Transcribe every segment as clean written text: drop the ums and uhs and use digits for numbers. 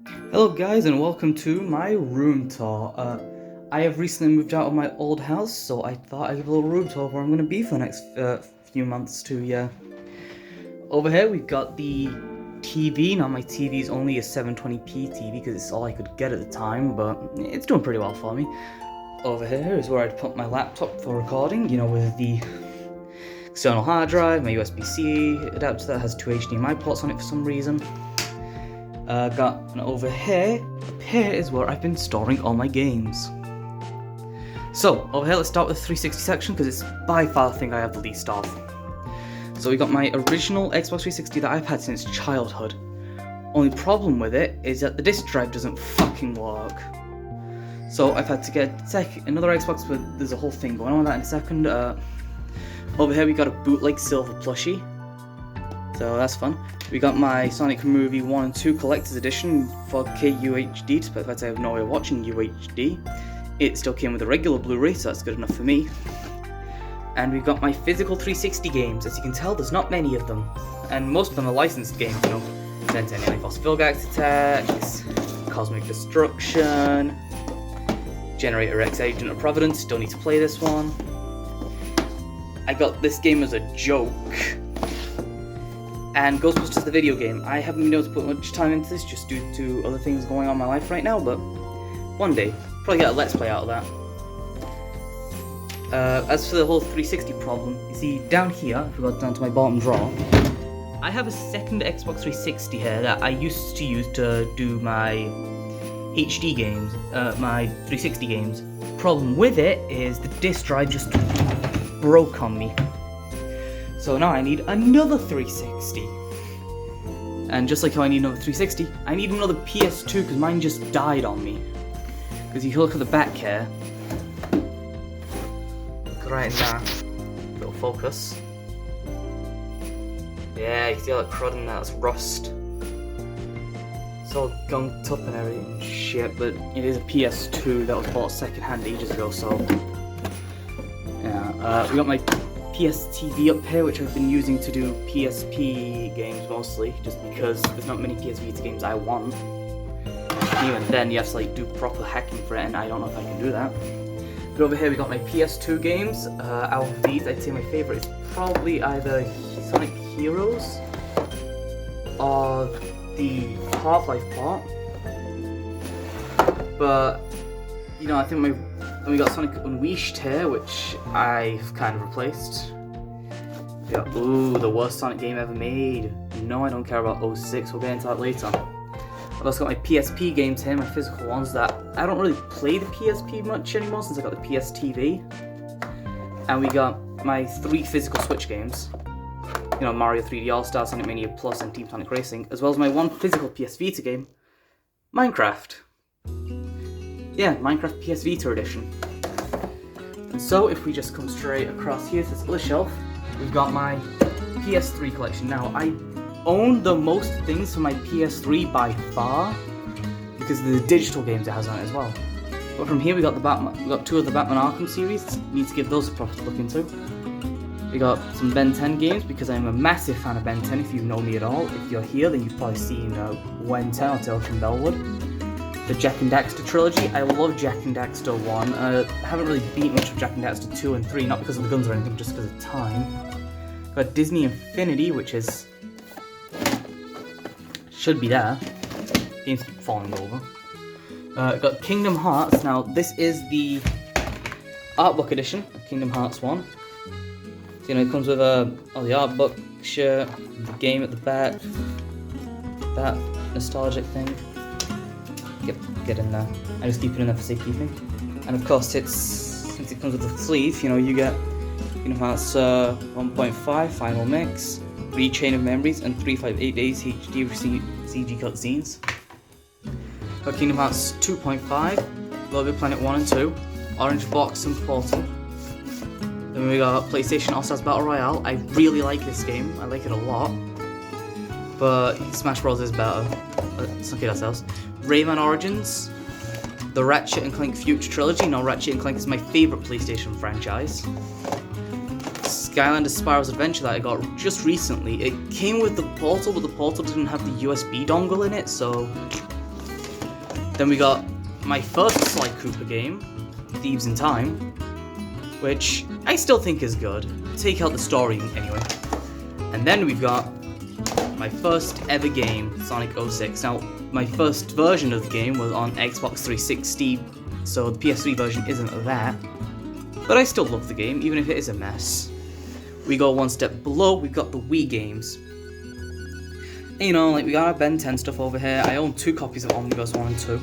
Hello guys and welcome to my room tour. I have recently moved out of my old house, so I thought I'd give a little room tour of where I'm going to be for the next few months to, yeah. Over here we've got the TV. Now my TV is only a 720p TV because it's all I could get at the time, but it's doing pretty well for me. Over here is where I'd put my laptop for recording, with the external hard drive, my USB-C adapter that has two HDMI ports on it for some reason. Over here is where I've been storing all my games. So, over here, let's start with the 360 section, because it's by far the thing I have the least of. So we got my original Xbox 360 that I've had since childhood. Only problem with it is that the disk drive doesn't fucking work. So I've had to get another Xbox, but there's a whole thing going on with that in a second. Over here we got a bootleg silver plushie. So that's fun. We got my Sonic Movie 1 and 2 Collector's Edition 4K UHD, despite the fact I have no way of watching UHD. It still came with a regular Blu-ray, so that's good enough for me. And we've got my physical 360 games. As you can tell, there's not many of them. And most of them are licensed games, Ben 10 Alien Force Vilgax Attacks, Cosmic Destruction, Generator X Agent of Providence, don't need to play this one. I got this game as a joke. And Ghostbusters the video game. I haven't been able to put much time into this just due to other things going on in my life right now, but one day, probably get a Let's Play out of that. As for the whole 360 problem, you see down here, if we go down to my bottom drawer, I have a second Xbox 360 here that I used to use to do my HD games, my 360 games. Problem with it is the disc drive just broke on me. So now I need another 360. And just like how I need another 360, I need another PS2 because mine just died on me. Because if you look at the back here, look right in there, little focus. Yeah, you see all that crud in there, that's rust. It's all gunked up and everything, shit, but it is a PS2 that was bought second hand ages ago, so... Yeah, we got my PS TV up here, which I've been using to do PSP games mostly, just because there's not many PS Vita games I want. Even then, you have to do proper hacking for it, and I don't know if I can do that. But over here we got my PS2 games. Out of these, I'd say my favourite is probably either Sonic Heroes or the Half-Life part. But, I think we got Sonic Unleashed here, which I've kind of replaced. Yeah, the worst Sonic game ever made. No, I don't care about 06, we'll get into that later. I've also got my PSP games here, my physical ones, that I don't really play the PSP much anymore since I got the PS TV. And we got my 3 physical Switch games. Mario 3D All-Star, Sonic Mania Plus, and Team Sonic Racing, as well as my 1 physical PS Vita game, Minecraft. Yeah, Minecraft PS Vita edition. And so, if we just come straight across here to this other shelf, we've got my PS3 collection. Now, I own the most things for my PS3 by far, because of the digital games it has on it as well. But from here we got 2 of the Batman Arkham series, need to give those a proper look into. We got some Ben 10 games, because I'm a massive fan of Ben 10 if you know me at all. If you're here, then you've probably seen Wen 10 or Tales from Bellwood. The Jak and Daxter trilogy. I love Jak and Daxter 1. I haven't really beat much of Jak and Daxter 2 and 3, not because of the guns or anything, just because of time. Got Disney Infinity, which is... should be there. Games keep falling over. Got Kingdom Hearts. Now, this is the art book edition of Kingdom Hearts 1. So, it comes with all the art book, shirt, the game at the back, that nostalgic thing. Get in there. I just keep it in there for safekeeping. And of course, since it comes with the sleeve, you get Kingdom Hearts 1.5 Final Mix, 3 Chain of Memories, and 358 Days HD CG cutscenes. Got Kingdom Hearts 2.5, Little Big Planet 1 and 2, Orange Box and Portal. Then we got PlayStation All-Stars Battle Royale. I really like this game. I like it a lot. But Smash Bros is better. Let's not kid ourselves. Rayman Origins, the Ratchet and Clank Future Trilogy. Now, Ratchet and Clank is my favourite PlayStation franchise. Skylanders Spyro's Adventure that I got just recently. It came with the Portal, but the Portal didn't have the USB dongle in it, so Then we got my first Sly Cooper game, Thieves in Time, which I still think is good. Take out the story anyway. And then we've got my first ever game, Sonic 06. Now, my first version of the game was on Xbox 360, so the PS3 version isn't that. But I still love the game, even if it is a mess. We go one step below, we've got the Wii games. And, you know, like we got our Ben 10 stuff over here. I own 2 copies of Omnibus 1 and 2.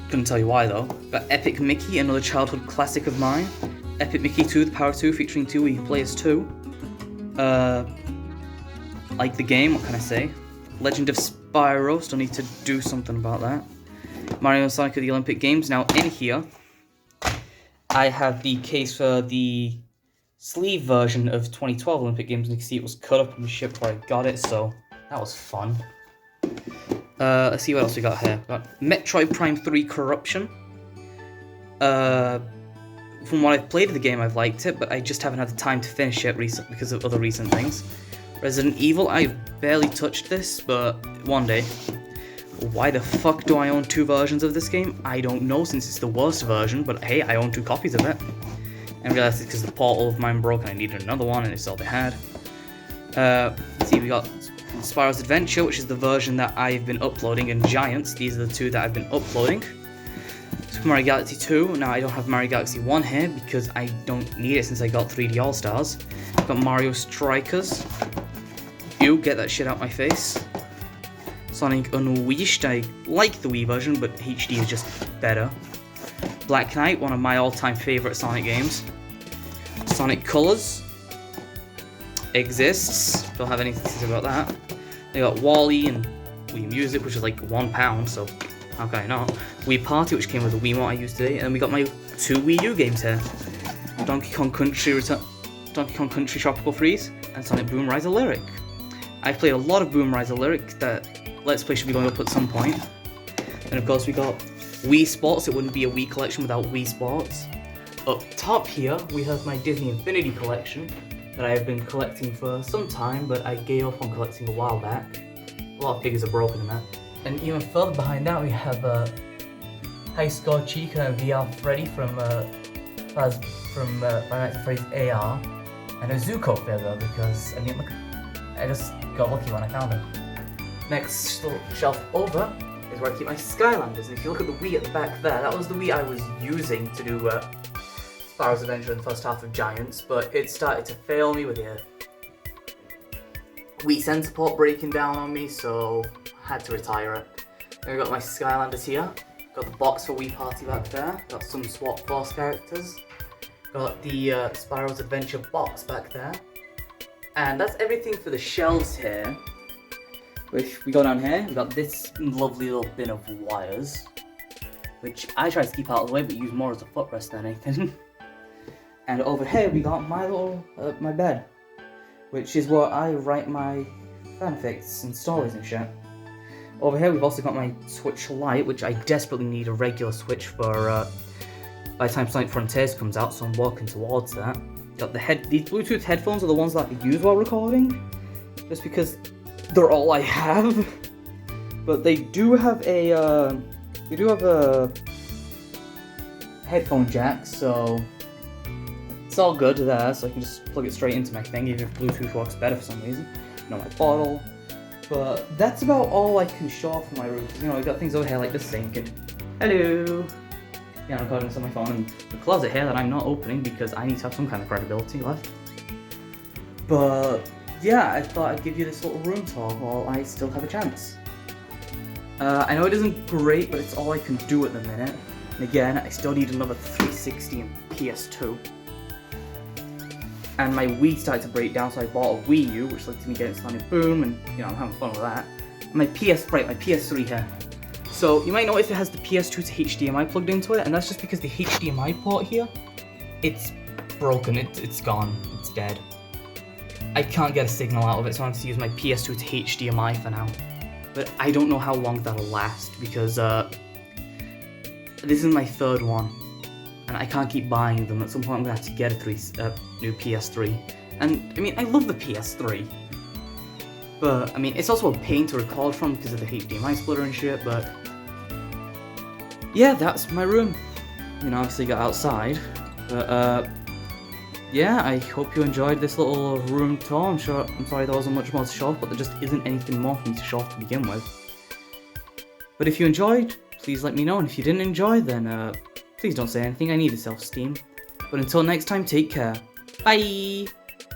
Couldn't tell you why though. Got Epic Mickey, another childhood classic of mine. Epic Mickey 2, The Power of 2, featuring 2 Wii players 2. Like the game, what can I say? Legend of Spyro, still need to do something about that. Mario and Sonic at the Olympic Games. Now in here, I have the case for the sleeve version of 2012 Olympic Games, and you can see it was cut up and shipped before I got it, so that was fun. Let's see what else we got here. We got Metroid Prime 3 Corruption. From what I've played of the game, I've liked it, but I just haven't had the time to finish it because of other recent things. Resident Evil, I've barely touched this, but one day. Why the fuck do I own 2 versions of this game? I don't know, since it's the worst version, but hey, I own 2 copies of it. And I realized it's because the portal of mine broke and I needed another one, and it's all they had. Let's see, we got Spyro's Adventure, which is the version that I've been uploading, and Giants, these are the 2 that I've been uploading. Super Mario Galaxy 2, now I don't have Mario Galaxy 1 here because I don't need it since I got 3D All-Stars. I've got Mario Strikers. You get that shit out my face. Sonic Unleashed, I like the Wii version, but HD is just better. Black Knight, one of my all-time favourite Sonic games. Sonic Colors exists, don't have anything to say about that. They got Wall-E and Wii Music, which is like £1, so how can I not? Wii Party, which came with the Wiimote I used today, and then we got my 2 Wii U games here. Donkey Kong Country Tropical Freeze, and Sonic Boom Riser Lyric. I've played a lot of Boom Riser Lyric that Let's Play should be going up at some point. And of course we got Wii Sports, it wouldn't be a Wii collection without Wii Sports. Up top here, we have my Disney Infinity collection that I have been collecting for some time, but I gave up on collecting a while back. A lot of figures are broken in that. And even further behind that, we have High Score Chica and VR Freddy from Five Nights at Freddy's AR, and a Zuko figure because, I mean, look, I just got lucky when I found it. Next shelf over is where I keep my Skylanders, and if you look at the Wii at the back there, that was the Wii I was using to do Spyro's Adventure in the first half of Giants, but it started to fail me with the Wii Sensor port breaking down on me, so I had to retire it. Then we got my Skylanders here, got the box for Wii Party back there, got some Swap Force characters, got the Spyro's Adventure box back there, and that's everything for the shelves here. If we go down here, we've got this lovely little bin of wires, which I try to keep out of the way but use more as a footrest than anything. And over here we got my little, my bed, which is where I write my fanfics and stories and shit. Over here we've also got my Switch Lite, which I desperately need a regular Switch for, by the time Sonic Frontiers comes out, so I'm working towards that. Got these Bluetooth headphones are the ones that I use while recording, just because they're all I have. But they do have a headphone jack, so it's all good there, so I can just plug it straight into my thing, even if Bluetooth works better for some reason. You know, my bottle. But that's about all I can show off in my room, because, you know, I've got things over here like the sink and... Hello! Yeah, I'm recording this on my phone, and the closet here that I'm not opening because I need to have some kind of credibility left. But yeah, I thought I'd give you this little room tour while I still have a chance. I know it isn't great, but it's all I can do at the minute. And again, I still need another 360 and PS2. And my Wii started to break down, so I bought a Wii U, which led to me getting Sonic Boom, and you know, I'm having fun with that. And my PS3 here. So you might notice it has the PS2 to HDMI plugged into it, and that's just because the HDMI port here, it's broken, it's gone, it's dead. I can't get a signal out of it, so I have to use my PS2 to HDMI for now. But I don't know how long that'll last, because this is my 3rd one, and I can't keep buying them. At some point I'm going to have to get a new PS3. And, I mean, I love the PS3, But, I mean, it's also a pain to record from because of the HDMI splitter and shit, but... yeah, that's my room. You know, obviously got outside. But, yeah, I hope you enjoyed this little room tour. I'm sorry there wasn't much more to show off, but there just isn't anything more for me to show off to begin with. But if you enjoyed, please let me know, and if you didn't enjoy, then, please don't say anything. I need a self-esteem. But until next time, take care. Bye!